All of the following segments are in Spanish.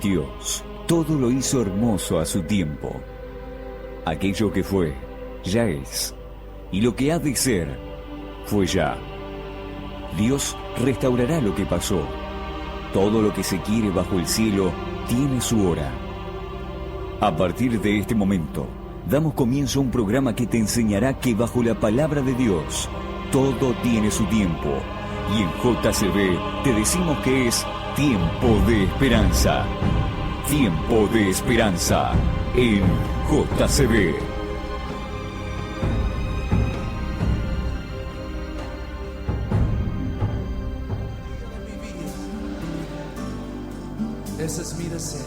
Dios todo lo hizo hermoso a su tiempo. Aquello que fue, ya es, y lo que ha de ser, fue ya. Dios restaurará lo que pasó. Todo lo que se quiere bajo el cielo tiene su hora. A partir de este momento, damos comienzo a un programa que te enseñará que bajo la palabra de Dios, todo tiene su tiempo. Y en JCB te decimos que es tiempo de esperanza. Tiempo de esperanza en JCB. Ese es mi deseo.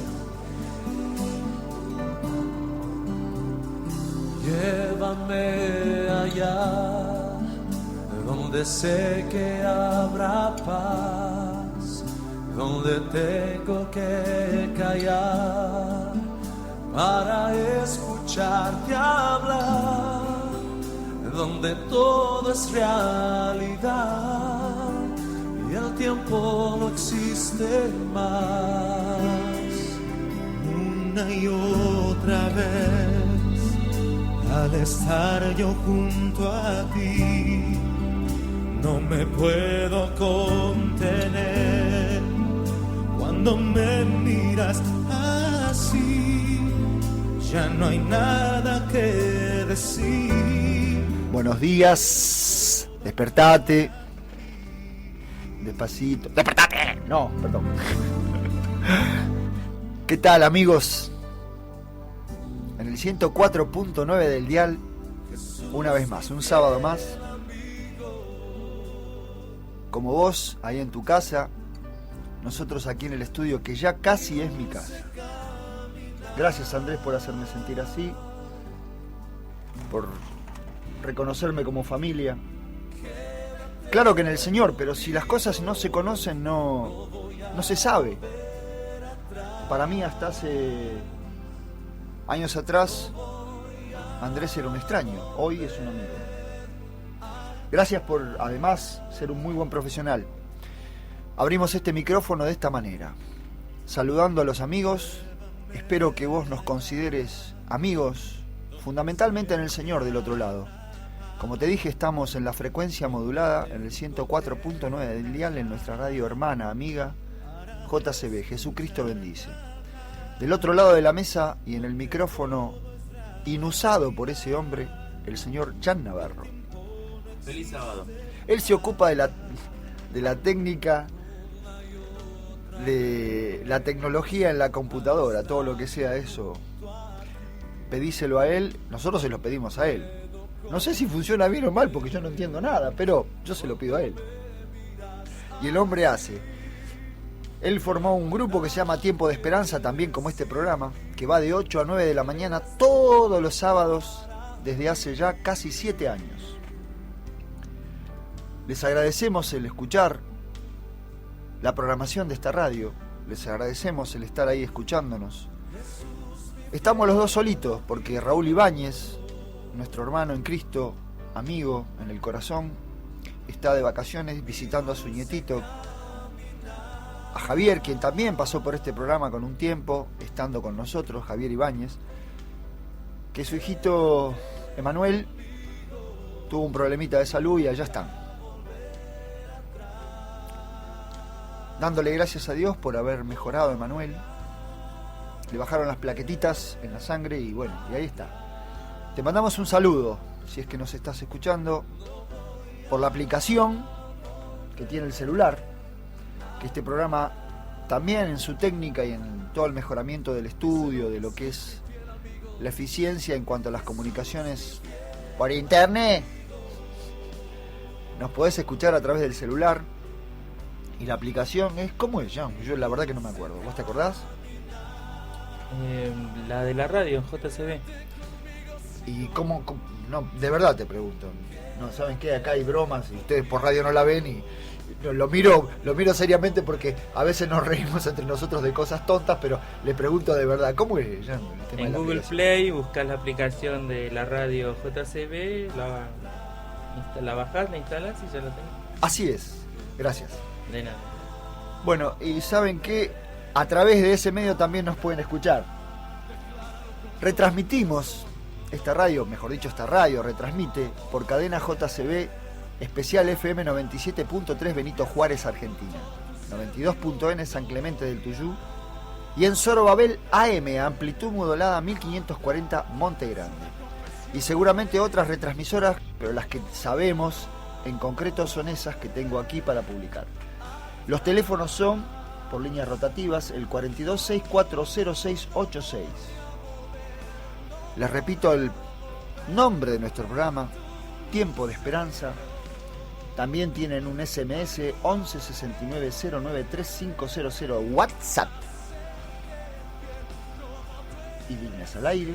Llévame allá, donde sé que habrá paz, donde tengo que callar para escucharte hablar, donde todo es realidad y el tiempo no existe más. Una y otra vez, al estar yo junto a ti, no me puedo contener. Cuando me miras así, ya no hay nada que decir. Buenos días, despertate. Despacito. ¡Despertate! No, perdón. ¿Qué tal, amigos? En el 104.9 del dial, una vez más, un sábado más. Como vos, ahí en tu casa, nosotros aquí en el estudio, que ya casi es mi casa. Gracias, Andrés, por hacerme sentir así, por reconocerme como familia. Claro que en el Señor, pero si las cosas no se conocen, no se sabe. Para mí, hasta hace años atrás, Andrés era un extraño, hoy es un amigo. Gracias por, además, ser un muy buen profesional. Abrimos este micrófono de esta manera, saludando a los amigos. Espero que vos nos consideres amigos, fundamentalmente en el Señor del otro lado. Como te dije, estamos en la frecuencia modulada, en el 104.9 del dial, en nuestra radio hermana, amiga, JCB, Jesucristo bendice. Del otro lado de la mesa y en el micrófono inusado por ese hombre, el señor Jan Navarro. Feliz sábado. Él se ocupa de la técnica, de la tecnología en la computadora, todo lo que sea eso. Pedíselo a él, nosotros se lo pedimos a él. No sé si funciona bien o mal porque yo no entiendo nada, pero yo se lo pido a él. Y el hombre hace. Él formó un grupo que se llama Tiempo de Esperanza, también como este programa, que va de 8 a 9 de la mañana todos los sábados desde hace ya casi 7 años. Les agradecemos el escuchar la programación de esta radio. Les agradecemos el estar ahí escuchándonos. Estamos los dos solitos porque Raúl Ibáñez, nuestro hermano en Cristo, amigo en el corazón, está de vacaciones visitando a su nietito. A Javier, quien también pasó por este programa con un tiempo, estando con nosotros, Javier Ibáñez, que su hijito Emanuel tuvo un problemita de salud y allá están. Dándole gracias a Dios por haber mejorado a Emanuel. Le bajaron las plaquetitas en la sangre y bueno, y ahí está. Te mandamos un saludo, si es que nos estás escuchando, por la aplicación que tiene el celular, que este programa también en su técnica y en todo el mejoramiento del estudio, de lo que es la eficiencia en cuanto a las comunicaciones por internet, nos podés escuchar a través del celular. Y la aplicación es, ¿cómo es, Jan? Yo la verdad que no me acuerdo, ¿vos te acordás? La de la radio, JCB. ¿Y cómo? No, de verdad te pregunto. No, ¿saben qué? Acá hay bromas y ustedes por radio no la ven y lo miro seriamente porque a veces nos reímos entre nosotros de cosas tontas, pero le pregunto de verdad, ¿cómo es, Jan, el tema en de Google la Play buscas la aplicación de la radio JCB, la bajás, la instalás y ya la tenés. Así es, gracias. De nada. Bueno, y ¿saben qué? A través de ese medio también nos pueden escuchar. Retransmitimos esta radio, mejor dicho, esta radio retransmite por cadena JCB especial FM 97.3 Benito Juárez, Argentina, 92.n San Clemente del Tuyú y en Zorobabel AM, amplitud modulada 1540 Monte Grande. Y seguramente otras retransmisoras, pero las que sabemos en concreto son esas que tengo aquí para publicar. Los teléfonos son, por líneas rotativas, el 42640686. Les repito el nombre de nuestro programa, Tiempo de Esperanza. También tienen un SMS 11 69 09 3500 WhatsApp. Y líneas al aire,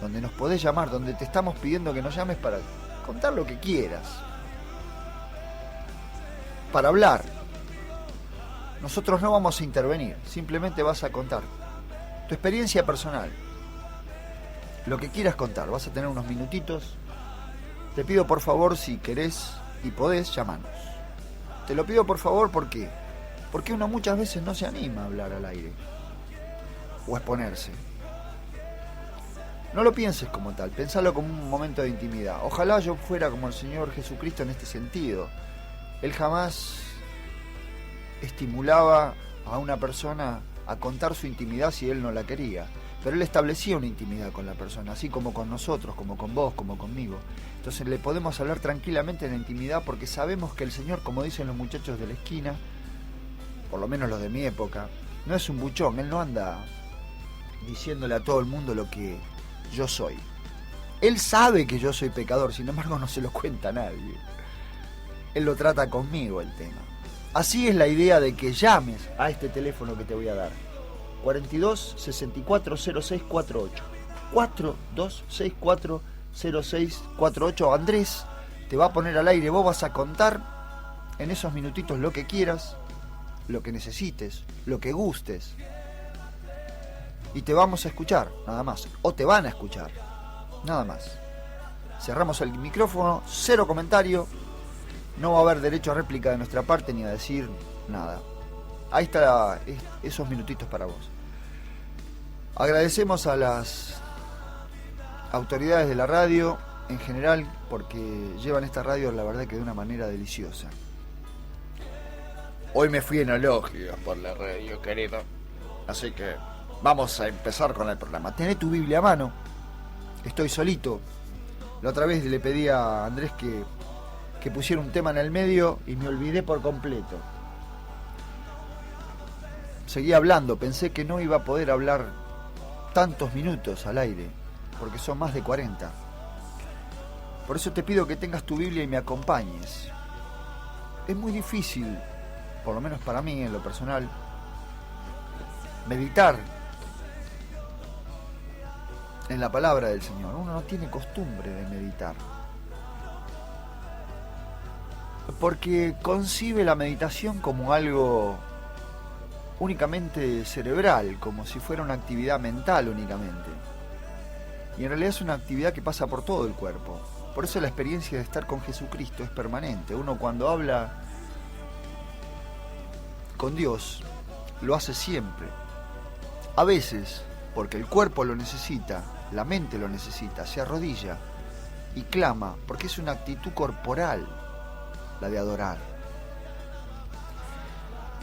donde nos podés llamar, donde te estamos pidiendo que nos llames para contar lo que quieras. Para hablar. Nosotros no vamos a intervenir, simplemente vas a contar tu experiencia personal. Lo que quieras contar, vas a tener unos minutitos. Te pido por favor, si querés y podés, llamarnos. Te lo pido por favor, ¿por qué? Porque uno muchas veces no se anima a hablar al aire o a exponerse. No lo pienses como tal, pensalo como un momento de intimidad. Ojalá yo fuera como el Señor Jesucristo en este sentido. Él jamás estimulaba a una persona a contar su intimidad si él no la quería. Pero él establecía una intimidad con la persona, así como con nosotros, como con vos, como conmigo. Entonces le podemos hablar tranquilamente en la intimidad porque sabemos que el Señor, como dicen los muchachos de la esquina, por lo menos los de mi época, no es un buchón. Él no anda diciéndole a todo el mundo lo que yo soy. Él sabe que yo soy pecador, sin embargo no se lo cuenta a nadie. Él lo trata conmigo el tema. Así es la idea de que llames a este teléfono que te voy a dar. 42 64 06 48. 42 64 06 48. Andrés te va a poner al aire, vos vas a contar en esos minutitos lo que quieras, lo que necesites, lo que gustes. Y te vamos a escuchar, nada más. O te van a escuchar, nada más. Cerramos el micrófono, cero comentario. No va a haber derecho a réplica de nuestra parte ni a decir nada. Ahí está esos minutitos para vos. Agradecemos a las autoridades de la radio en general porque llevan esta radio, la verdad, que de una manera deliciosa. Hoy me fui en elogios por la radio, querido. Así que vamos a empezar con el programa. Tené tu Biblia a mano. Estoy solito. La otra vez le pedí a Andrés que pusiera un tema en el medio y me olvidé por completo. Seguí hablando, pensé que no iba a poder hablar tantos minutos al aire, porque son más de 40. Por eso te pido que tengas tu Biblia y me acompañes. Es muy difícil, por lo menos para mí en lo personal, meditar en la palabra del Señor. Uno no tiene costumbre de meditar, porque concibe la meditación como algo únicamente cerebral, como si fuera una actividad mental únicamente. Y en realidad es una actividad que pasa por todo el cuerpo. Por eso la experiencia de estar con Jesucristo es permanente. Uno cuando habla con Dios, lo hace siempre. A veces, porque el cuerpo lo necesita, la mente lo necesita, se arrodilla y clama, porque es una actitud corporal la de adorar.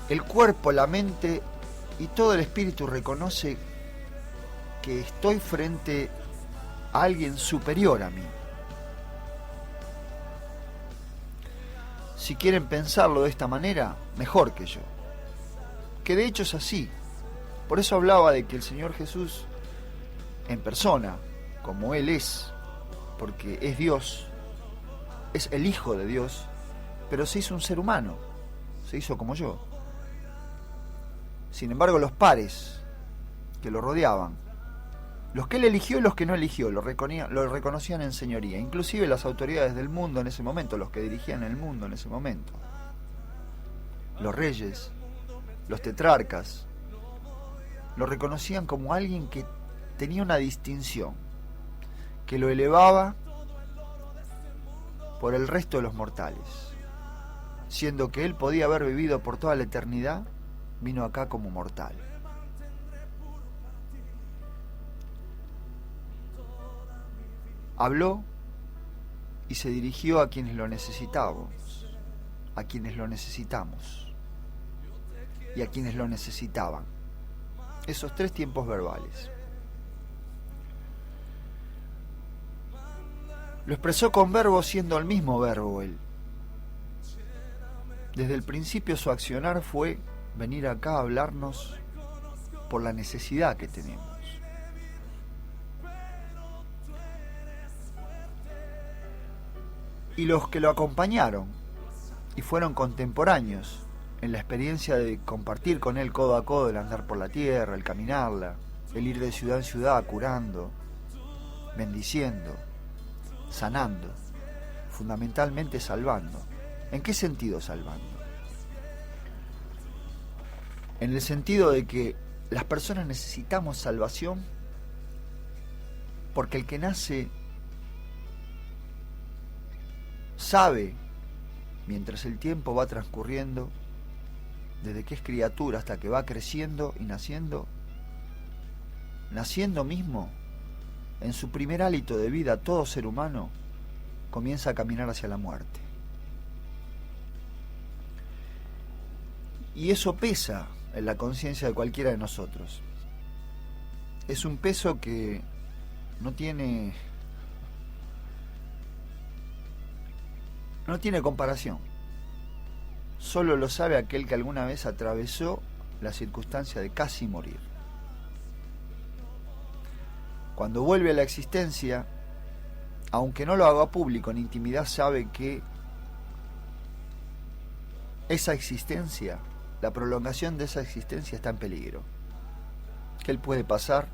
El cuerpo, la mente y todo el espíritu reconoce que estoy frente a alguien superior a mí. Si quieren pensarlo de esta manera, mejor que yo. Que de hecho es así. Por eso hablaba de que el Señor Jesús, en persona, como Él es, porque es Dios, es el Hijo de Dios, pero se hizo un ser humano, se hizo como yo. Sin embargo, los pares que lo rodeaban, los que él eligió y los que no eligió, lo reconocían en señoría. Inclusive las autoridades del mundo en ese momento, los que dirigían el mundo en ese momento. Los reyes, los tetrarcas, lo reconocían como alguien que tenía una distinción, que lo elevaba por el resto de los mortales. Siendo que él podía haber vivido por toda la eternidad, vino acá como mortal. habló y se dirigió a quienes lo necesitábamos, a quienes lo necesitamos y a quienes lo necesitaban. Esos 3 tiempos verbales. Lo expresó con verbo, siendo el mismo verbo él. Desde el principio su accionar fue venir acá a hablarnos por la necesidad que tenemos. Y los que lo acompañaron y fueron contemporáneos en la experiencia de compartir con él codo a codo el andar por la tierra, el caminarla, el ir de ciudad en ciudad curando, bendiciendo, sanando, fundamentalmente salvando. ¿En qué sentido salvando? En el sentido de que las personas necesitamos salvación porque el que nace sabe, mientras el tiempo va transcurriendo, desde que es criatura hasta que va creciendo y naciendo mismo, en su primer hálito de vida, todo ser humano comienza a caminar hacia la muerte. Y eso pesa en la conciencia de cualquiera de nosotros. Es un peso que no tiene comparación. Solo lo sabe aquel que alguna vez atravesó la circunstancia de casi morir. Cuando vuelve a la existencia, aunque no lo haga público en intimidad, sabe que esa existencia, la prolongación de esa existencia está en peligro, que él puede pasar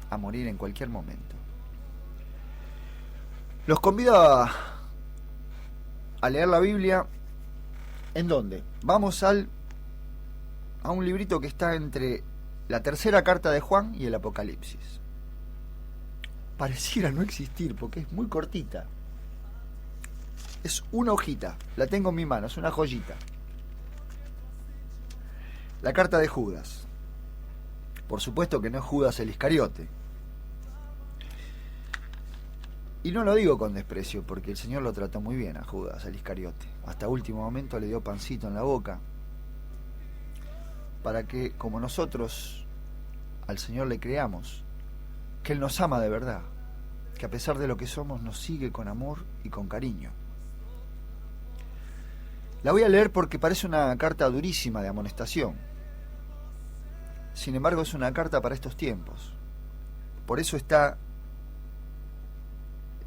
a morir en cualquier momento. Los convido a leer la Biblia. ¿En dónde? Vamos a un librito que está entre la tercera carta de Juan y el Apocalipsis. Pareciera no existir porque es muy cortita. Es una hojita, la tengo en mi mano, es una joyita. La carta de Judas. Por supuesto que no es Judas el Iscariote. Y no lo digo con desprecio, porque el Señor lo trató muy bien a Judas el Iscariote. Hasta último momento le dio pancito en la boca, para que, como nosotros, al Señor le creamos, que Él nos ama de verdad, que a pesar de lo que somos nos sigue con amor y con cariño. La voy a leer porque parece una carta durísima de amonestación. Sin embargo, es una carta para estos tiempos. Por eso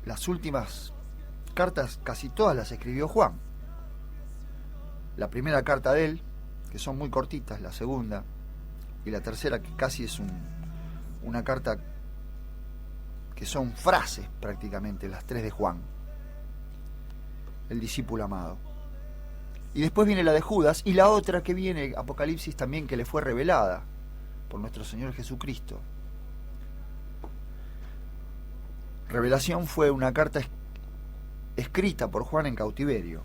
las últimas cartas, casi todas las escribió Juan. La primera carta de él, que son muy cortitas, la segunda, y la tercera, que casi es una carta que son frases prácticamente, las 3 de Juan, el discípulo amado. Y después viene la de Judas, y la otra que viene, Apocalipsis también, que le fue revelada por nuestro Señor Jesucristo. Revelación fue una carta escrita por Juan en cautiverio.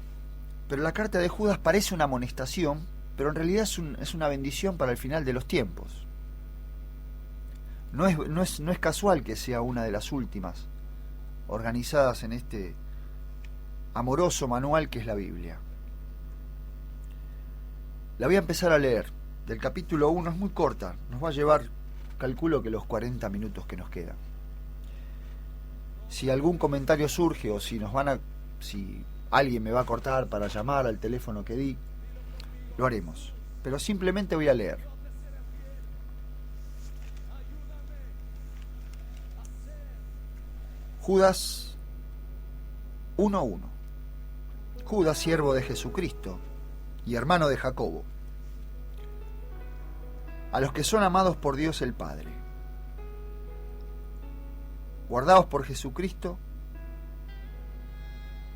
Pero la carta de Judas parece una amonestación, pero en realidad es una bendición para el final de los tiempos. No es casual que sea una de las últimas organizadas en este amoroso manual que es la Biblia. La voy a empezar a leer. Del capítulo 1, es muy corta, nos va a llevar, calculo que los 40 minutos que nos quedan. Si algún comentario surge o si alguien me va a cortar para llamar al teléfono que di, lo haremos. Pero simplemente voy a leer. Judas 1:1. Judas, siervo de Jesucristo y hermano de Jacobo, a los que son amados por Dios el Padre, guardados por Jesucristo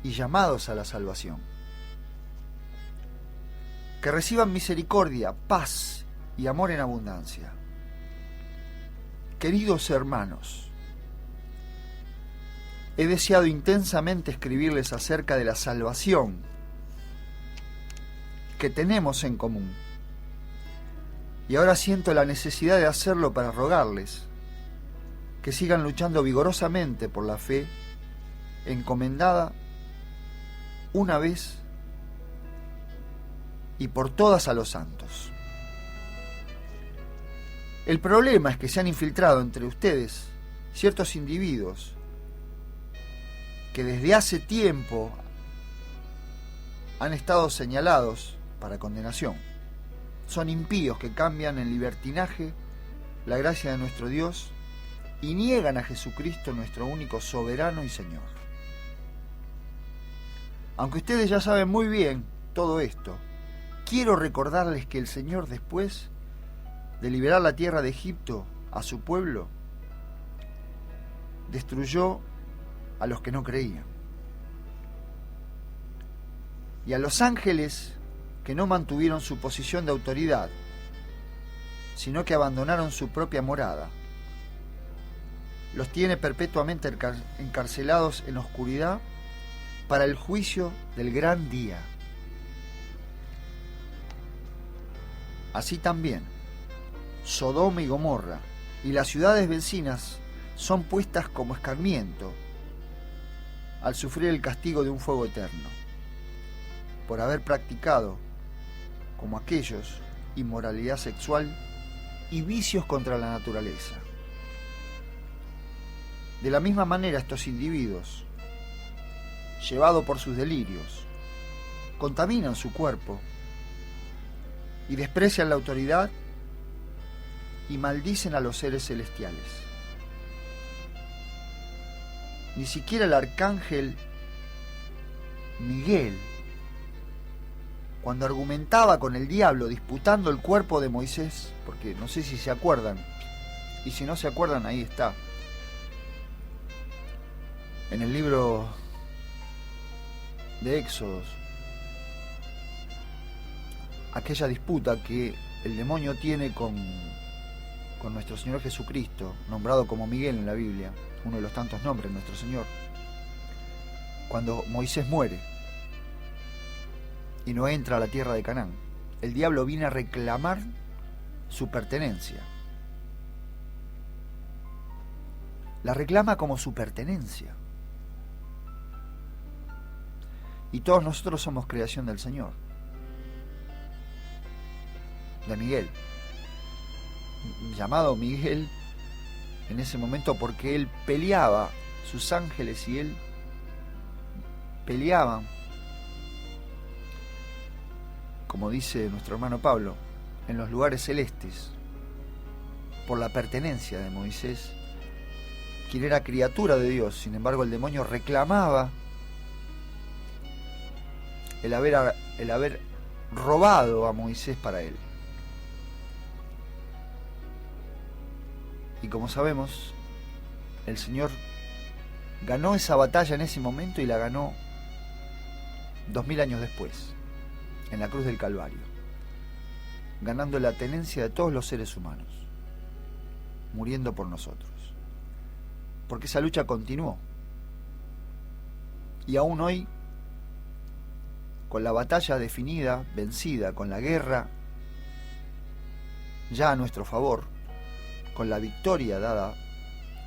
y llamados a la salvación, que reciban misericordia, paz y amor en abundancia. Queridos hermanos, he deseado intensamente escribirles acerca de la salvación que tenemos en común, y ahora siento la necesidad de hacerlo para rogarles que sigan luchando vigorosamente por la fe encomendada una vez y por todas a los santos. El problema es que se han infiltrado entre ustedes ciertos individuos que desde hace tiempo han estado señalados para condenación. Son impíos que cambian en libertinaje la gracia de nuestro Dios y niegan a Jesucristo, nuestro único soberano y Señor. Aunque ustedes ya saben muy bien todo esto, quiero recordarles que el Señor, después de liberar la tierra de Egipto a su pueblo, destruyó a los que no creían. Y a los ángeles que no mantuvieron su posición de autoridad, sino que abandonaron su propia morada, los tiene perpetuamente encarcelados en oscuridad para el juicio del gran día. Así también, Sodoma y Gomorra y las ciudades vecinas son puestas como escarmiento al sufrir el castigo de un fuego eterno, por haber practicado, como aquellos, inmoralidad sexual y vicios contra la naturaleza. De la misma manera, estos individuos, llevados por sus delirios, contaminan su cuerpo y desprecian la autoridad y maldicen a los seres celestiales. Ni siquiera el arcángel Miguel, cuando argumentaba con el diablo disputando el cuerpo de Moisés, porque no sé si se acuerdan, y si no se acuerdan, ahí está, en el libro de Éxodos, aquella disputa que el demonio tiene con nuestro Señor Jesucristo, nombrado como Miguel en la Biblia, uno de los tantos nombres de nuestro Señor, cuando Moisés muere y no entra a la tierra de Canaán, el diablo viene a reclamar su pertenencia. La reclama como su pertenencia. Y todos nosotros somos creación del Señor, de Miguel, llamado Miguel en ese momento porque él peleaba, sus ángeles y él peleaban, como dice nuestro hermano Pablo, en los lugares celestes, por la pertenencia de Moisés, quien era criatura de Dios. Sin embargo, el demonio reclamaba el haber robado a Moisés para él. Y como sabemos, el Señor ganó esa batalla en ese momento y la ganó 2000 años después, en la cruz del Calvario, ganando la tenencia de todos los seres humanos, muriendo por nosotros. Porque esa lucha continuó. Y aún hoy, con la batalla definida, vencida, con la guerra ya a nuestro favor, con la victoria dada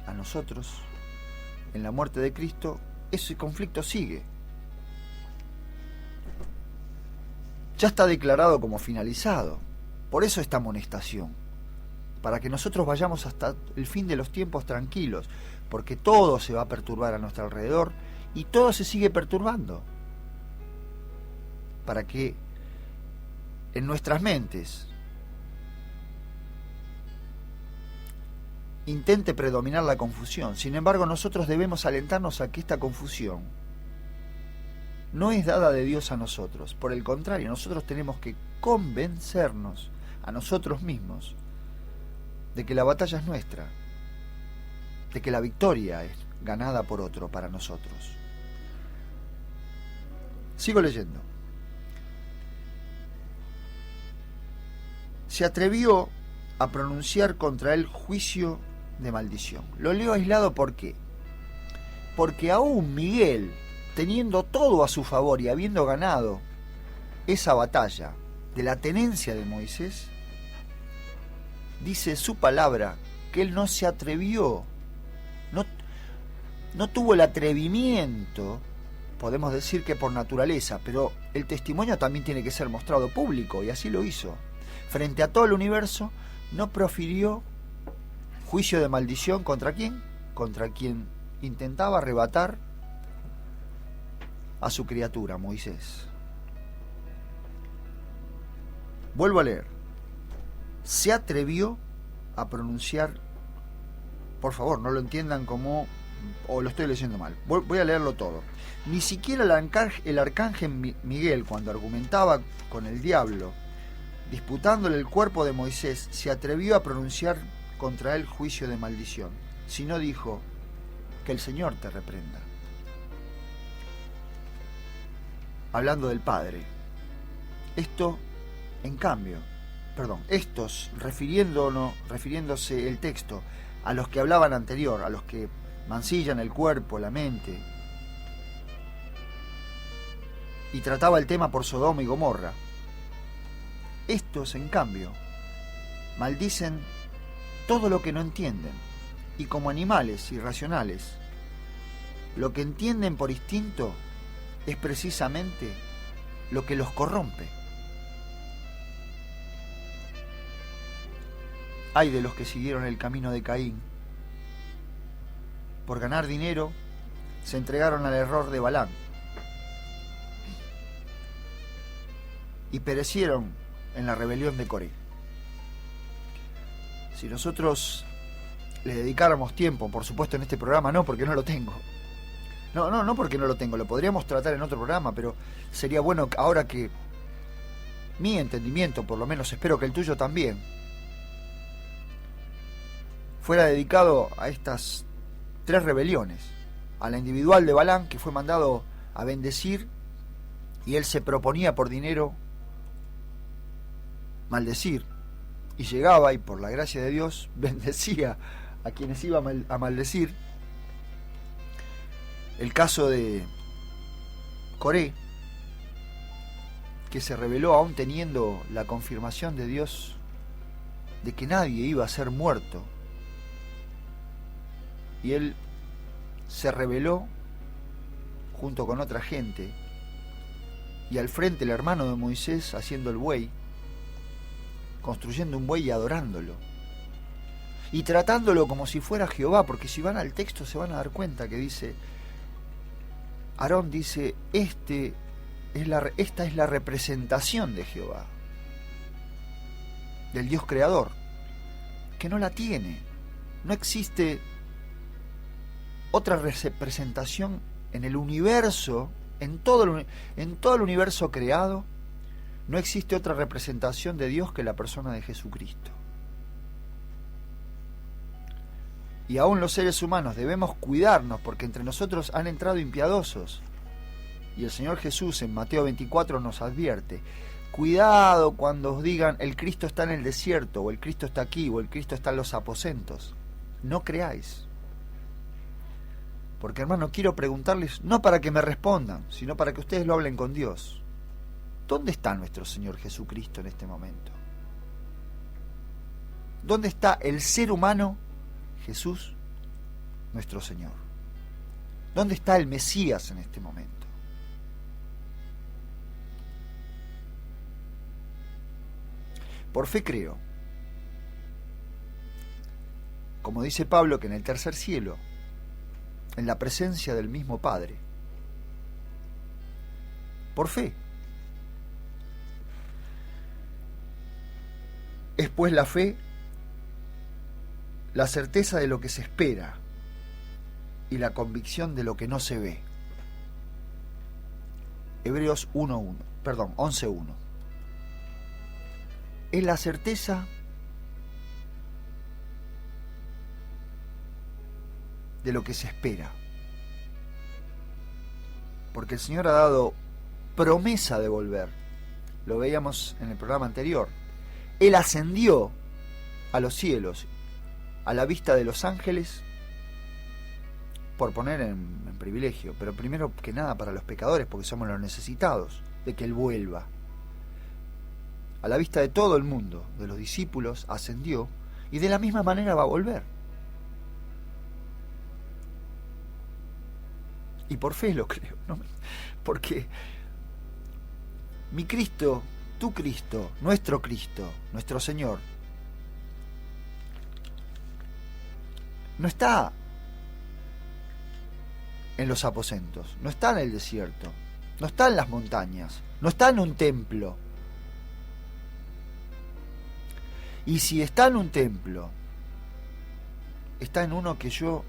a nosotros en la muerte de Cristo, ese conflicto sigue. Ya está declarado como finalizado. Por eso esta amonestación, para que nosotros vayamos hasta el fin de los tiempos tranquilos, porque todo se va a perturbar a nuestro alrededor y todo se sigue perturbando, para que en nuestras mentes intente predominar la confusión. Sin embargo, nosotros debemos alentarnos a que esta confusión no es dada de Dios a nosotros. Por el contrario, nosotros tenemos que convencernos a nosotros mismos de que la batalla es nuestra, de que la victoria es ganada por otro para nosotros. Sigo leyendo. Se atrevió a pronunciar contra él juicio de maldición. Lo leo aislado, ¿por qué? Porque aún Miguel, teniendo todo a su favor y habiendo ganado esa batalla de la tenencia de Moisés, dice su palabra que él no se atrevió no tuvo el atrevimiento, podemos decir que por naturaleza, pero el testimonio también tiene que ser mostrado público, y así lo hizo. Frente a todo el universo, no profirió juicio de maldición ¿contra quién? Contra quien intentaba arrebatar a su criatura, Moisés. Vuelvo a leer. Se atrevió a pronunciar, por favor, no lo entiendan como, o lo estoy leyendo mal, voy a leerlo todo. Ni siquiera el arcángel Miguel, cuando argumentaba con el diablo, disputándole el cuerpo de Moisés, se atrevió a pronunciar contra él juicio de maldición, sino dijo: que el Señor te reprenda. Hablando del Padre. Estos, refiriéndose el texto a los que hablaban anterior, a los que mancillan el cuerpo, la mente, y trataba el tema por Sodoma y Gomorra. Estos, en cambio, maldicen todo lo que no entienden, y como animales irracionales, lo que entienden por instinto es precisamente lo que los corrompe. Ay de los que siguieron el camino de Caín. Por ganar dinero, se entregaron al error de Balaam y perecieron en la rebelión de Coré. Si nosotros le dedicáramos tiempo, por supuesto en este programa no, porque no lo tengo. No porque no lo tengo, lo podríamos tratar en otro programa, pero sería bueno ahora que mi entendimiento, por lo menos espero que el tuyo también, fuera dedicado a estas 3 rebeliones. A la individual de Balaam, que fue mandado a bendecir, y él se proponía por dinero maldecir, y llegaba y por la gracia de Dios bendecía a quienes iba a maldecir. El caso de Coré, que se rebeló aún teniendo la confirmación de Dios de que nadie iba a ser muerto, y él se rebeló junto con otra gente, y al frente el hermano de Moisés haciendo el buey, construyendo un buey y adorándolo, y tratándolo como si fuera Jehová, porque si van al texto se van a dar cuenta que dice, Aarón dice, esta es la representación de Jehová, del Dios creador, que no la tiene. No existe otra representación en el universo, en todo el universo creado, no existe otra representación de Dios que la persona de Jesucristo. Y aún los seres humanos debemos cuidarnos, porque entre nosotros han entrado impiadosos. Y el Señor Jesús en Mateo 24 nos advierte: cuidado cuando os digan el Cristo está en el desierto, o el Cristo está aquí, o el Cristo está en los aposentos. No creáis. Porque, hermano, quiero preguntarles, no para que me respondan, sino para que ustedes lo hablen con Dios. ¿Dónde está nuestro Señor Jesucristo en este momento? ¿Dónde está el ser humano Jesús, nuestro Señor? ¿Dónde está el Mesías en este momento? Por fe creo, como dice Pablo, que en el tercer cielo, en la presencia del mismo Padre, por fe. Es pues la fe la certeza de lo que se espera y la convicción de lo que no se ve. Hebreos 11:1. Es la certeza de lo que se espera, porque el Señor ha dado promesa de volver. Lo veíamos en el programa anterior. Él ascendió a los cielos, a la vista de los ángeles, por poner en privilegio, pero primero que nada para los pecadores, porque somos los necesitados de que Él vuelva. A la vista de todo el mundo, de los discípulos, ascendió, y de la misma manera va a volver. Y por fe lo creo, ¿no? Porque mi Cristo, tu Cristo, nuestro Señor, no está en los aposentos, no está en el desierto, no está en las montañas, no está en un templo. Y si está en un templo, está en uno que yo,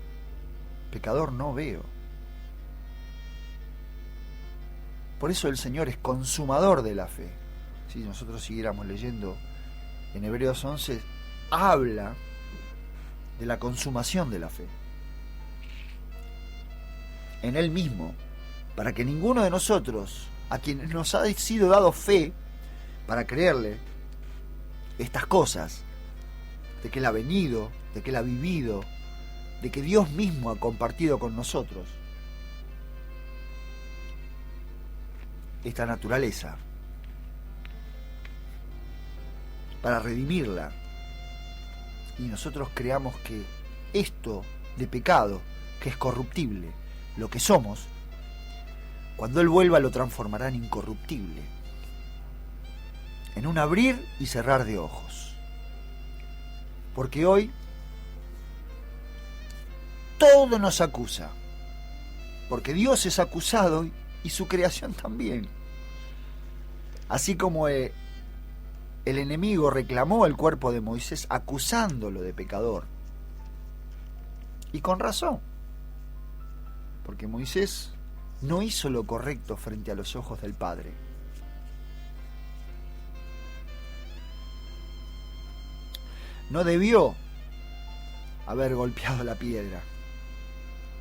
pecador, no veo. Por eso el Señor es consumador de la fe. Si nosotros siguiéramos leyendo en Hebreos 11, habla de la consumación de la fe. En Él mismo, para que ninguno de nosotros, a quienes nos ha sido dado fe, para creerle estas cosas, de que Él ha venido, de que Él ha vivido, de que Dios mismo ha compartido con nosotros esta naturaleza, para redimirla, y nosotros creamos que esto de pecado, que es corruptible, lo que somos, cuando Él vuelva lo transformará en incorruptible, en un abrir y cerrar de ojos. Porque hoy todo nos acusa, porque Dios es acusado y su creación también. Así como el enemigo reclamó el cuerpo de Moisés acusándolo de pecador. Y con razón, porque Moisés no hizo lo correcto frente a los ojos del Padre. No debió haber golpeado la piedra,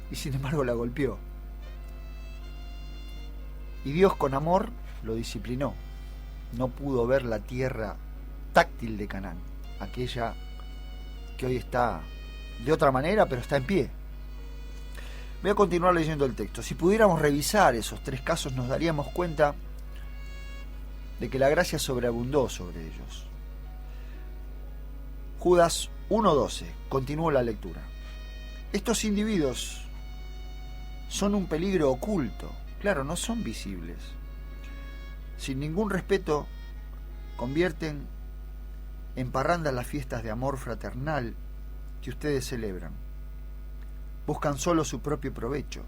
y sin embargo la golpeó. Y Dios con amor lo disciplinó. No pudo ver la tierra táctil de Canaán, aquella que hoy está de otra manera, pero está en pie. Voy a continuar leyendo el texto. Si pudiéramos revisar esos 3 casos, nos daríamos cuenta de que la gracia sobreabundó sobre ellos. Judas 1:12, continúo la lectura. Estos individuos son un peligro oculto, claro, no son visibles. Sin ningún respeto, convierten en parrandas las fiestas de amor fraternal que ustedes celebran. Buscan solo su propio provecho.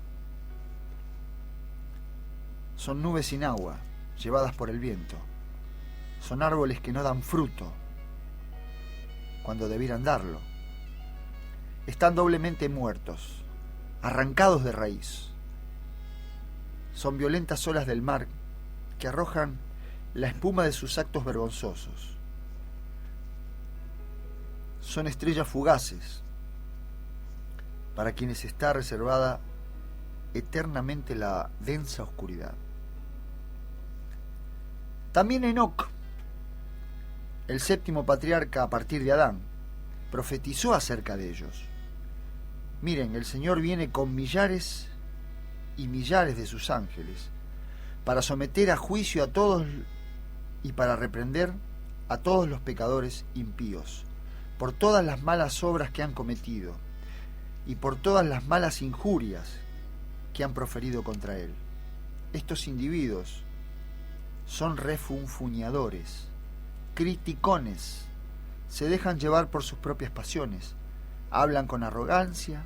Son nubes sin agua, llevadas por el viento. Son árboles que no dan fruto cuando debieran darlo. Están doblemente muertos, arrancados de raíz. Son violentas olas del mar que arrojan la espuma de sus actos vergonzosos. Son estrellas fugaces para quienes está reservada eternamente la densa oscuridad. También Enoc, el 7º patriarca a partir de Adán, profetizó acerca de ellos. Miren, el Señor viene con millares y millares de sus ángeles para someter a juicio a todos y para reprender a todos los pecadores impíos por todas las malas obras que han cometido y por todas las malas injurias que han proferido contra él. Estos individuos son refunfuñadores, criticones, se dejan llevar por sus propias pasiones, hablan con arrogancia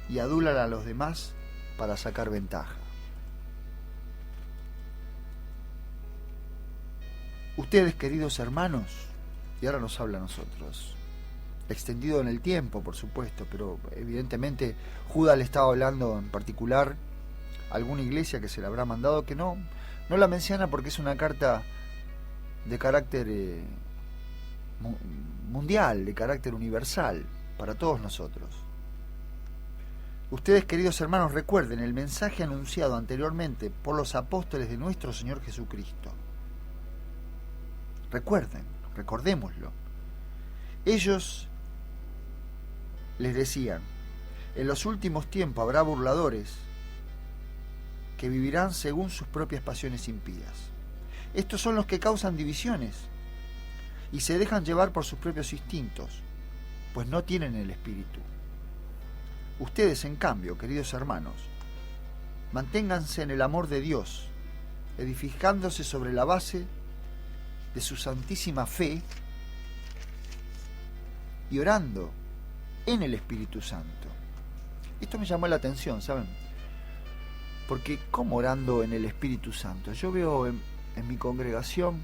y adulan a los demás para sacar ventaja. Ustedes, queridos hermanos, y ahora nos habla a nosotros, extendido en el tiempo, por supuesto, pero evidentemente Judas le estaba hablando en particular a alguna iglesia que se le habrá mandado, que no la menciona porque es una carta de carácter mundial, de carácter universal, para todos nosotros. Ustedes, queridos hermanos, recuerden el mensaje anunciado anteriormente por los apóstoles de nuestro Señor Jesucristo. Recordémoslo. Ellos les decían: en los últimos tiempos habrá burladores que vivirán según sus propias pasiones impías. Estos son los que causan divisiones y se dejan llevar por sus propios instintos, pues no tienen el Espíritu. Ustedes, en cambio, queridos hermanos, Manténganse en el amor de Dios, edificándose sobre la base de su santísima fe y orando en el Espíritu Santo. Esto me llamó la atención, ¿saben? Porque ¿cómo orando en el Espíritu Santo? Yo veo en mi congregación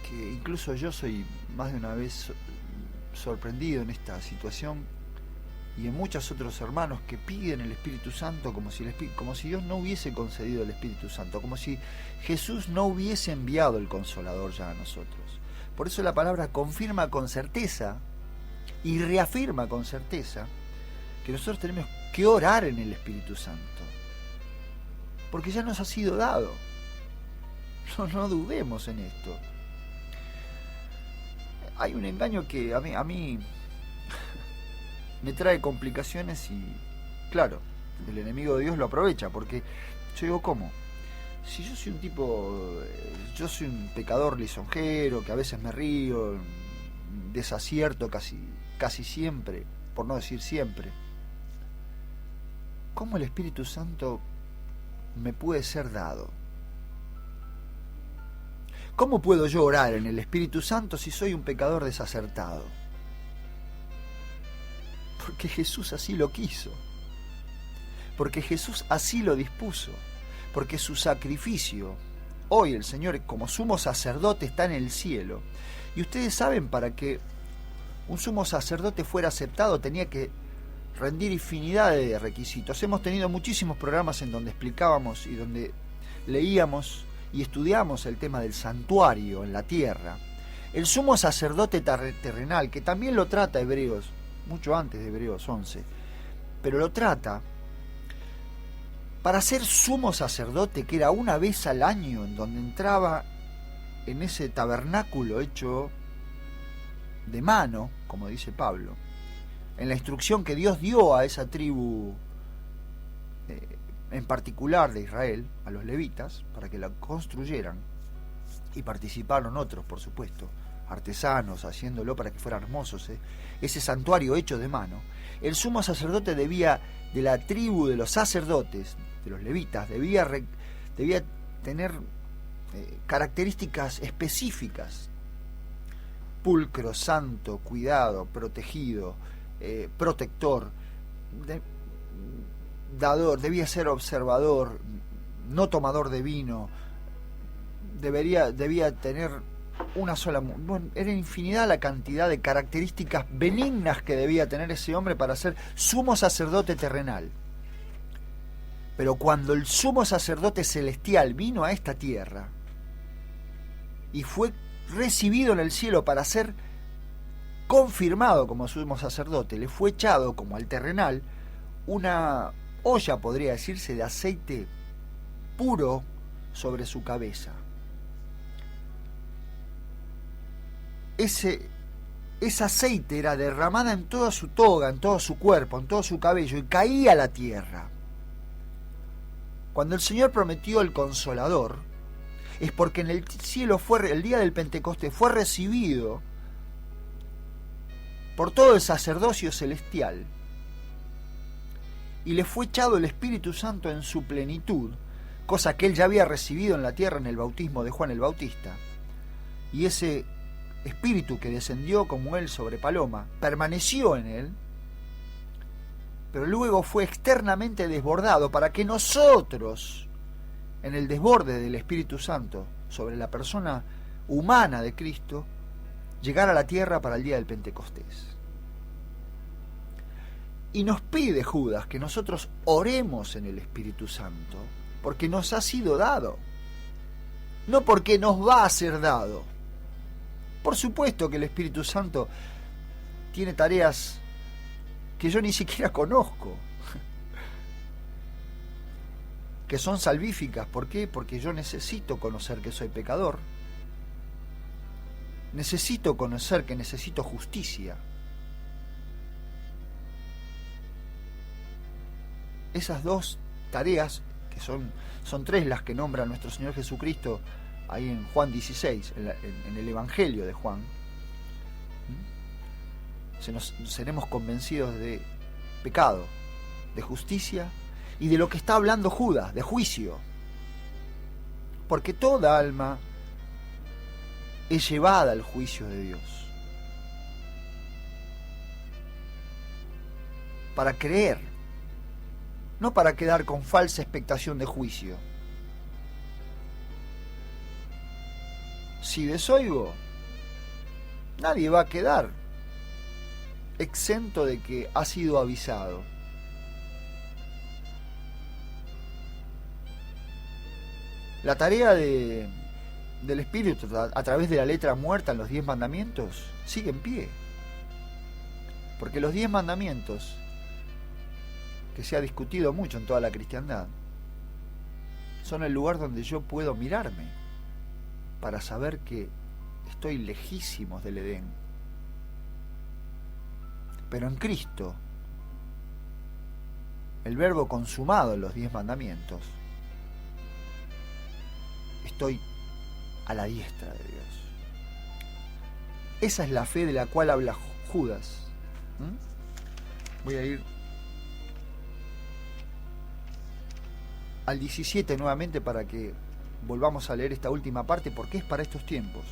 que incluso yo soy más de una vez sorprendido en esta situación, y en muchos otros hermanos que piden el Espíritu Santo como si Dios no hubiese concedido el Espíritu Santo, como si Jesús no hubiese enviado el Consolador ya a nosotros. Por eso la palabra confirma con certeza y reafirma con certeza que nosotros tenemos que orar en el Espíritu Santo, porque ya nos ha sido dado. No dudemos en esto. Hay un engaño que a mí me trae complicaciones y, claro, el enemigo de Dios lo aprovecha, porque yo digo, ¿cómo? Si yo soy yo soy un pecador lisonjero, que a veces me río, desacierto casi siempre, por no decir siempre, ¿cómo el Espíritu Santo me puede ser dado? ¿Cómo puedo yo orar en el Espíritu Santo si soy un pecador desacertado? Porque Jesús así lo quiso, porque Jesús así lo dispuso, porque su sacrificio, hoy el Señor como sumo sacerdote está en el cielo, y ustedes saben, para que un sumo sacerdote fuera aceptado tenía que rendir infinidad de requisitos. Hemos tenido muchísimos programas en donde explicábamos y donde leíamos y estudiamos el tema del santuario en la tierra. El sumo sacerdote terrenal, que también lo trata Hebreos, mucho antes de Hebreos 11, pero lo trata para ser sumo sacerdote, que era una vez al año, en donde entraba en ese tabernáculo hecho de mano, como dice Pablo, en la instrucción que Dios dio a esa tribu en particular de Israel, a los levitas, para que la construyeran, y participaron otros, por supuesto, artesanos, haciéndolo para que fuera hermoso ese santuario hecho de mano. El sumo sacerdote de la tribu de los sacerdotes, de los levitas, debía tener características específicas: pulcro, santo, cuidado, protegido, protector, dador, debía ser observador, no tomador de vino, debía tener una sola... Bueno, era infinidad la cantidad de características benignas que debía tener ese hombre para ser sumo sacerdote terrenal. Pero cuando el sumo sacerdote celestial vino a esta tierra y fue recibido en el cielo para ser confirmado como sumo sacerdote, le fue echado como al terrenal una olla, podría decirse, de aceite puro sobre su cabeza. Ese aceite era derramada en toda su toga, en todo su cuerpo, en todo su cabello, y caía a la tierra. Cuando el Señor prometió el Consolador, es porque en el cielo el día del Pentecostés fue recibido por todo el sacerdocio celestial, y le fue echado el Espíritu Santo en su plenitud, cosa que él ya había recibido en la tierra en el bautismo de Juan el Bautista. Y ese Espíritu que descendió como él sobre paloma permaneció en él, pero luego fue externamente desbordado para que nosotros, en el desborde del Espíritu Santo sobre la persona humana de Cristo, llegara a la tierra para el día del Pentecostés. Y nos pide Judas que nosotros oremos en el Espíritu Santo, porque nos ha sido dado, no porque nos va a ser dado. Por supuesto que el Espíritu Santo tiene tareas que yo ni siquiera conozco, que son salvíficas. ¿Por qué? Porque yo necesito conocer que soy pecador, necesito conocer que necesito justicia. Esas dos tareas, que son tres las que nombra nuestro Señor Jesucristo ahí en Juan 16, en el Evangelio de Juan. Seremos convencidos de pecado, de justicia, y de lo que está hablando Judas, de juicio. Porque toda alma es llevada al juicio de Dios. Para creer, no para quedar con falsa expectación de juicio. Si desoigo, nadie va a quedar exento de que ha sido avisado. La tarea del Espíritu a través de la letra muerta en los 10 mandamientos sigue en pie. Porque los 10 mandamientos, que se ha discutido mucho en toda la cristiandad, son el lugar donde yo puedo mirarme para saber que estoy lejísimos del Edén. Pero en Cristo, el verbo consumado en los 10 mandamientos, estoy a la diestra de Dios. Esa es la fe de la cual habla Judas. Voy a ir al 17 nuevamente para que volvamos a leer esta última parte, porque es para estos tiempos.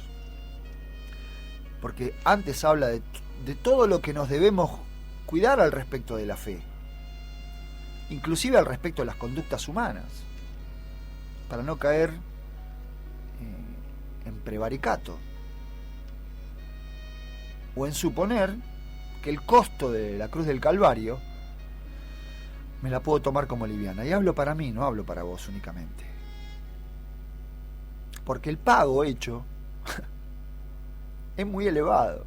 Porque antes habla de todo lo que nos debemos cuidar al respecto de la fe, inclusive al respecto de las conductas humanas, para no caer en prevaricato o en suponer que el costo de la cruz del Calvario me la puedo tomar como liviana. Y hablo para mí, no hablo para vos únicamente, porque el pago hecho es muy elevado.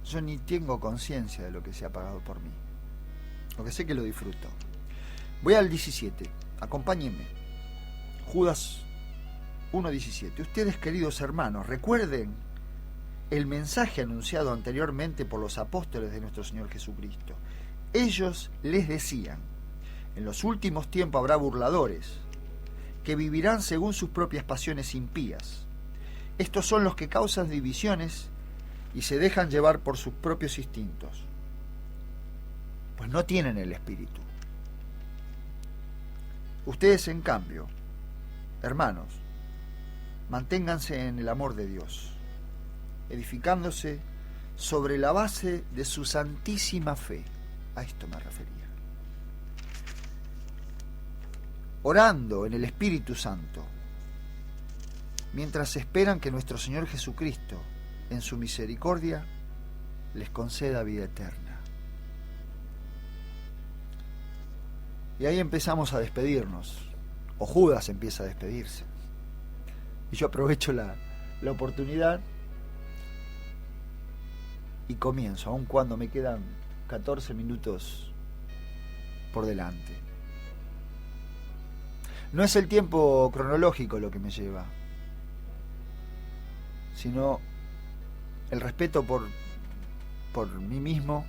Yo ni tengo conciencia de lo que se ha pagado por mí, lo que sé que lo disfruto. Voy al 17, acompáñenme. Judas 1:17. Ustedes, queridos hermanos, recuerden el mensaje anunciado anteriormente por los apóstoles de nuestro Señor Jesucristo. Ellos les decían: en los últimos tiempos habrá burladores que vivirán según sus propias pasiones impías. Estos son los que causan divisiones y se dejan llevar por sus propios instintos, pues no tienen el Espíritu. Ustedes, en cambio, hermanos, manténganse en el amor de Dios, edificándose sobre la base de su santísima fe. A esto me refería. Orando en el Espíritu Santo, mientras esperan que nuestro Señor Jesucristo, en su misericordia, les conceda vida eterna. Y ahí empezamos a despedirnos, o Judas empieza a despedirse. Y yo aprovecho la oportunidad y comienzo, aun cuando me quedan 14 minutos por delante. No es el tiempo cronológico lo que me lleva, sino el respeto por mí mismo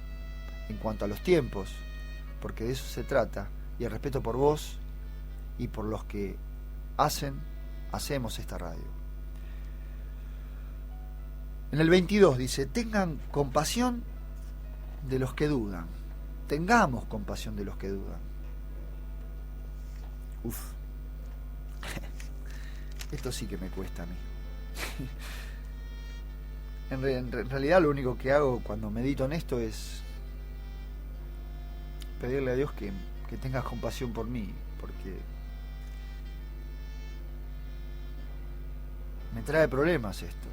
en cuanto a los tiempos, porque de eso se trata, y el respeto por vos y por los que hacemos esta radio. En el 22 dice: tengan compasión de los que dudan. Tengamos compasión de los que dudan. Esto sí que me cuesta a mí. En realidad lo único que hago cuando medito en esto es pedirle a Dios que tengas compasión por mí, porque me trae problemas esto,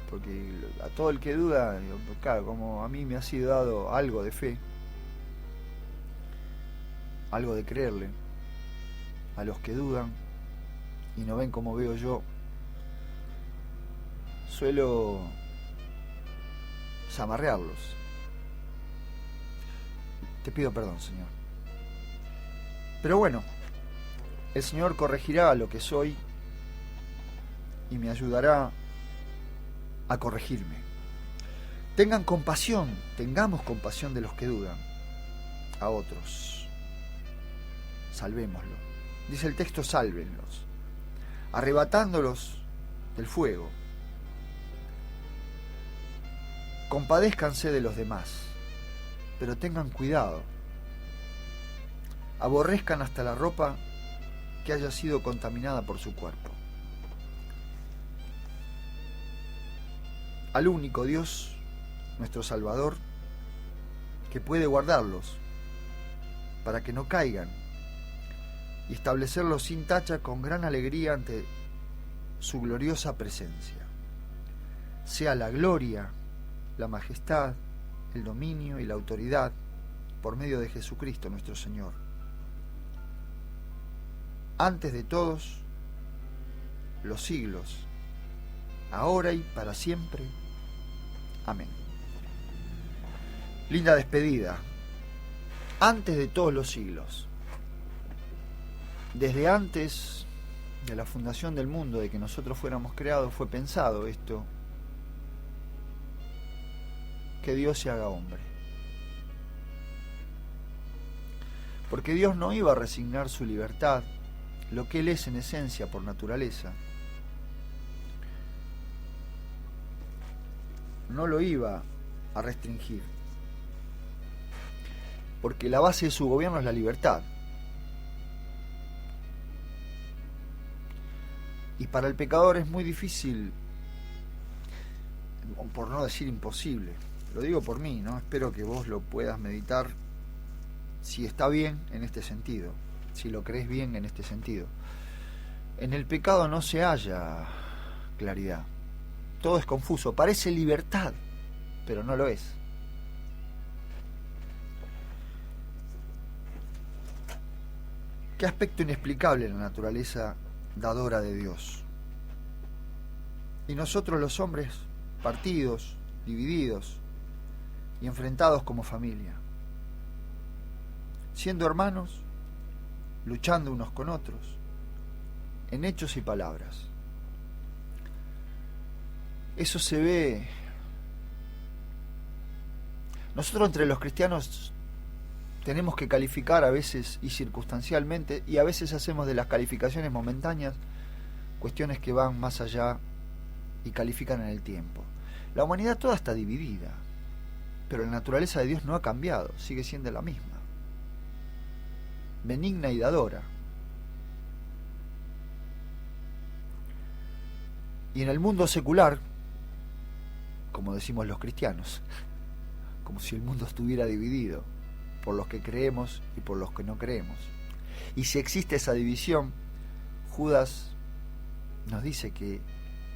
porque a todo el que duda, claro, como a mí me ha sido dado algo de fe, algo de creerle, a los que dudan y no ven como veo yo, suelo zamarrearlos. Te pido perdón, Señor. Pero bueno, el Señor corregirá lo que soy y me ayudará a corregirme. Tengan compasión, tengamos compasión de los que dudan. A otros, salvémoslo. Dice el texto: sálvenlos, arrebatándolos del fuego. Compadézcanse de los demás, pero tengan cuidado. Aborrezcan hasta la ropa que haya sido contaminada por su cuerpo. Al único Dios, nuestro Salvador, que puede guardarlos para que no caigan y establecerlos sin tacha con gran alegría ante su gloriosa presencia. Sea la gloria, la majestad, el dominio y la autoridad por medio de Jesucristo nuestro Señor, antes de todos los siglos, ahora y para siempre. Amén. Linda despedida. Antes de todos los siglos. Desde antes de la fundación del mundo, de que nosotros fuéramos creados, fue pensado esto, que Dios se haga hombre. Porque Dios no iba a resignar su libertad, lo que Él es en esencia por naturaleza, no lo iba a restringir, porque la base de su gobierno es la libertad. Y para el pecador es muy difícil, por no decir imposible, lo digo por mí, ¿no? Espero que vos lo puedas meditar, si está bien en este sentido, si lo crees bien en este sentido. En el pecado no se halla claridad. Todo es confuso. Parece libertad, pero no lo es. Qué aspecto inexplicable la naturaleza dadora de Dios. Y nosotros los hombres, partidos, divididos y enfrentados como familia, siendo hermanos, luchando unos con otros, en hechos y palabras. Eso se ve. Nosotros entre los cristianos tenemos que calificar a veces y circunstancialmente, y a veces hacemos de las calificaciones momentáneas cuestiones que van más allá y califican en el tiempo. La humanidad toda está dividida, pero la naturaleza de Dios no ha cambiado, sigue siendo la misma, benigna y dadora. Y en el mundo secular, como decimos los cristianos, como si el mundo estuviera dividido por los que creemos y por los que no creemos. Y si existe esa división, Judas nos dice que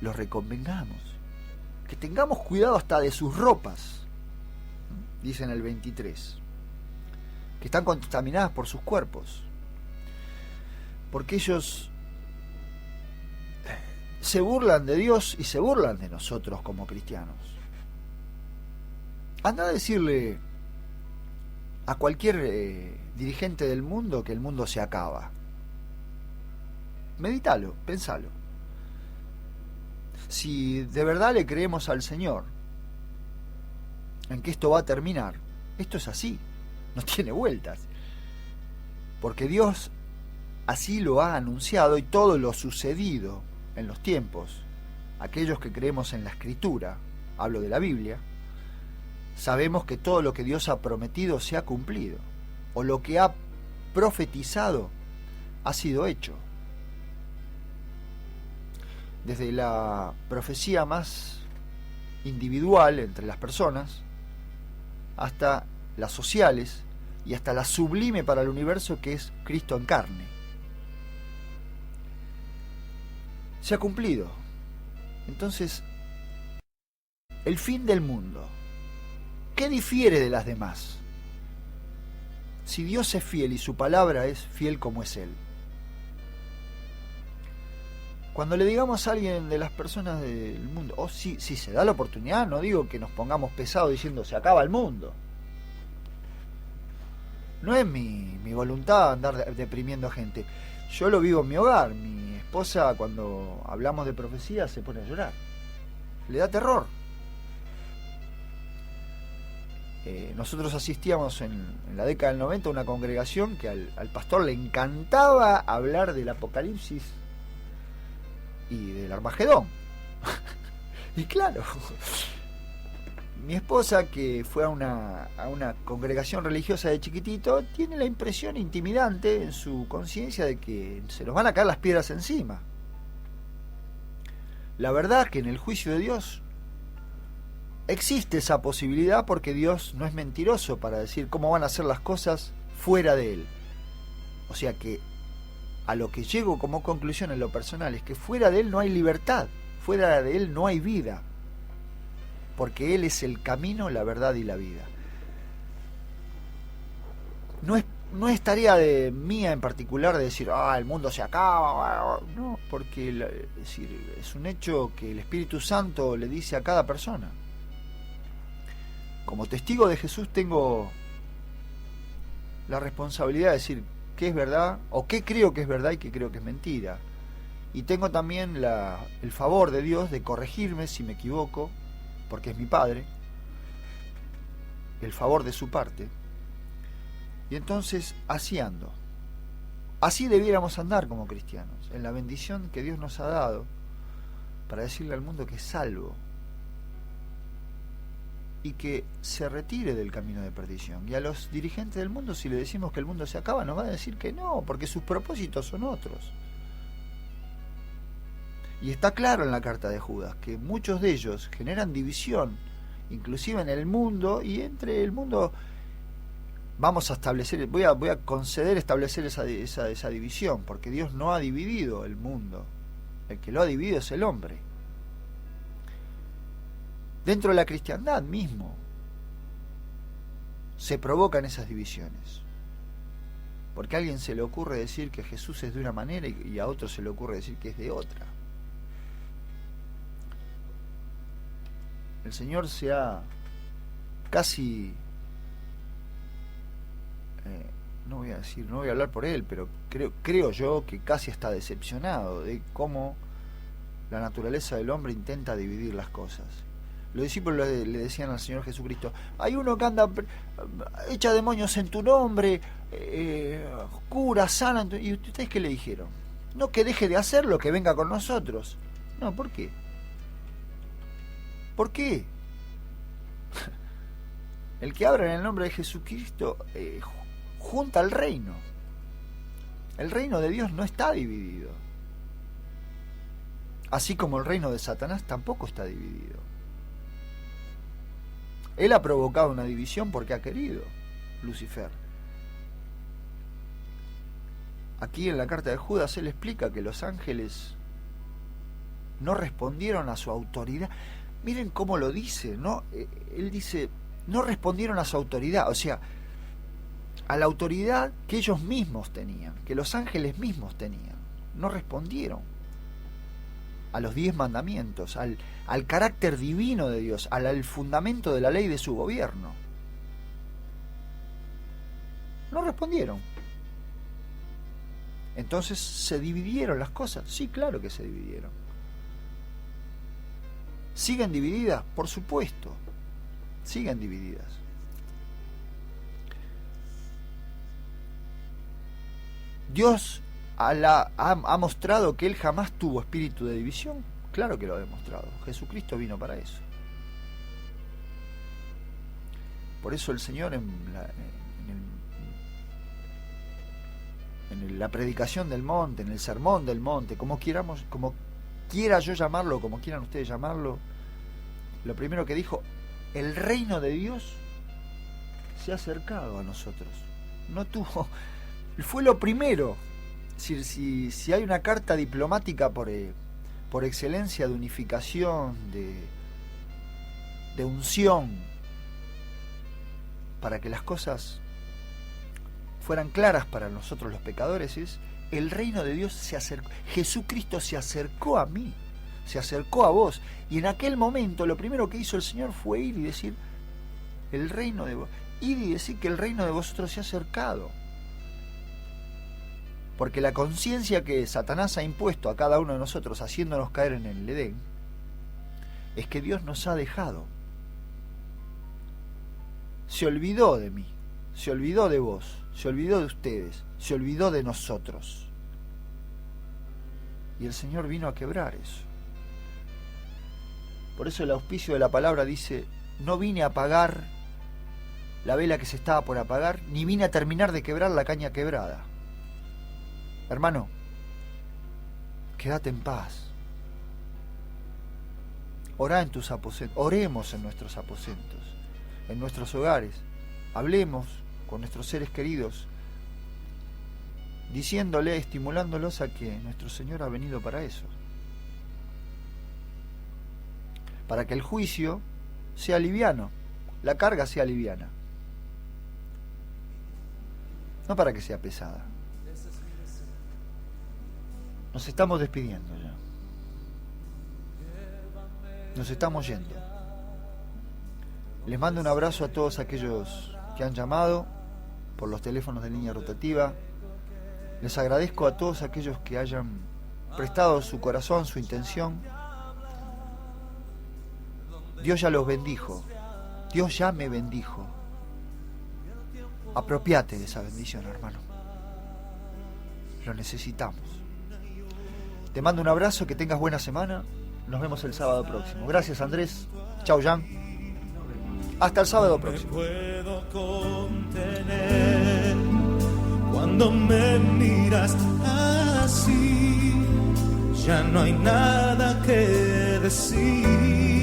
los reconvengamos, que tengamos cuidado hasta de sus ropas, dice en el 23, que están contaminadas por sus cuerpos, porque ellos se burlan de Dios y se burlan de nosotros como cristianos. Anda a decirle a cualquier dirigente del mundo que el mundo se acaba. Medítalo, pensalo. Si de verdad le creemos al Señor en que esto va a terminar, esto es así, no tiene vueltas, porque Dios así lo ha anunciado, y todo lo sucedido en los tiempos, aquellos que creemos en la Escritura, hablo de la Biblia, sabemos que todo lo que Dios ha prometido se ha cumplido, o lo que ha profetizado ha sido hecho. Desde la profecía más individual entre las personas, hasta las sociales, y hasta la sublime para el universo, que es Cristo en carne. Se ha cumplido. Entonces, el fin del mundo, ¿qué difiere de las demás? Si Dios es fiel y su palabra es fiel como es Él. Cuando le digamos a alguien de las personas del mundo, si se da la oportunidad, no digo que nos pongamos pesados diciendo se acaba el mundo. No es mi voluntad andar deprimiendo a gente. Yo lo vivo en mi hogar. Mi esposa, cuando hablamos de profecía, se pone a llorar. Le da terror. Nosotros asistíamos en la década del 90 a una congregación que al pastor le encantaba hablar del Apocalipsis y del Armagedón. Y claro, Mi esposa, que fue a una congregación religiosa de chiquitito, tiene la impresión intimidante en su conciencia de que se nos van a caer las piedras encima. La verdad que en el juicio de Dios existe esa posibilidad, porque Dios no es mentiroso para decir cómo van a ser las cosas fuera de Él. O sea que a lo que llego como conclusión en lo personal es que fuera de Él no hay libertad, fuera de Él no hay vida, porque Él es el camino, la verdad y la vida. No es tarea de mía en particular de decir, el mundo se acaba, no, porque es un hecho que el Espíritu Santo le dice a cada persona. Como testigo de Jesús tengo la responsabilidad de decir qué es verdad, o qué creo que es verdad y qué creo que es mentira. Y tengo también el favor de Dios de corregirme si me equivoco, porque es mi Padre, el favor de su parte. Y entonces así ando. Así debiéramos andar como cristianos, en la bendición que Dios nos ha dado para decirle al mundo que es salvo y que se retire del camino de perdición. Y a los dirigentes del mundo, si le decimos que el mundo se acaba, nos van a decir que no, porque sus propósitos son otros. Y está claro en la carta de Judas que muchos de ellos generan división, inclusive en el mundo, y entre el mundo vamos a establecer, voy a conceder establecer esa división, porque Dios no ha dividido el mundo, el que lo ha dividido es el hombre. Dentro de la cristiandad mismo se provocan esas divisiones, porque a alguien se le ocurre decir que Jesús es de una manera y a otro se le ocurre decir que es de otra. El Señor se ha casi, no voy a hablar por Él, pero creo yo que casi está decepcionado de cómo la naturaleza del hombre intenta dividir las cosas. Los discípulos le decían al Señor Jesucristo, hay uno que anda, echa demonios en tu nombre, cura, sana, ¿y ustedes qué le dijeron? No, que deje de hacerlo, que venga con nosotros. No, ¿por qué? ¿Por qué? El que abra en el nombre de Jesucristo junta el reino. El reino de Dios no está dividido. Así como el reino de Satanás tampoco está dividido. Él ha provocado una división porque ha querido, Lucifer. Aquí en la carta de Judas él explica que los ángeles no respondieron a su autoridad. Miren cómo lo dice, ¿no? Él dice, no respondieron a su autoridad, o sea, a la autoridad que ellos mismos tenían, que los ángeles mismos tenían. No respondieron a los 10 mandamientos, al carácter divino de Dios, al fundamento de la ley de su gobierno. No respondieron. Entonces, ¿se dividieron las cosas? Sí, claro que se dividieron. ¿Siguen divididas? Por supuesto, siguen divididas. Dios ha mostrado que Él jamás tuvo espíritu de división. Claro que lo ha demostrado. Jesucristo vino para eso. Por eso el Señor en la predicación del monte, en el sermón del monte, como quiera yo llamarlo, como quieran ustedes llamarlo, lo primero que dijo, el reino de Dios se ha acercado a nosotros. No tuvo, fue lo primero. Si hay una carta diplomática por excelencia de unificación, de unción, para que las cosas fueran claras para nosotros los pecadores, es el reino de Dios se acercó. Jesucristo se acercó a mí, se acercó a vos, y en aquel momento lo primero que hizo el Señor fue ir y decir el reino de vos, ir y decir que el reino de vosotros se ha acercado. Porque la conciencia que Satanás ha impuesto a cada uno de nosotros, haciéndonos caer en el Edén, es que Dios nos ha dejado. Se olvidó de mí, se olvidó de vos, se olvidó de ustedes, se olvidó de nosotros. Y el Señor vino a quebrar eso. Por eso el auspicio de la palabra dice, no vine a apagar la vela que se estaba por apagar, ni vine a terminar de quebrar la caña quebrada. Hermano, quédate en paz. Orá en tus aposentos, oremos en nuestros aposentos, en nuestros hogares, hablemos con nuestros seres queridos, diciéndole, estimulándolos a que nuestro Señor ha venido para eso, para que el juicio sea liviano, la carga sea liviana, no para que sea pesada. Nos estamos despidiendo ya. Nos estamos yendo. Les mando un abrazo a todos aquellos que han llamado por los teléfonos de línea rotativa. Les agradezco a todos aquellos que hayan prestado su corazón, su intención. Dios ya los bendijo. Dios ya me bendijo. Apropiate de esa bendición, hermano. Lo necesitamos. Te mando un abrazo, que tengas buena semana. Nos vemos el sábado próximo. Gracias, Andrés. Chau, Jan. Hasta el sábado próximo. Me puedo contener cuando me miras así. Ya no hay nada que decir.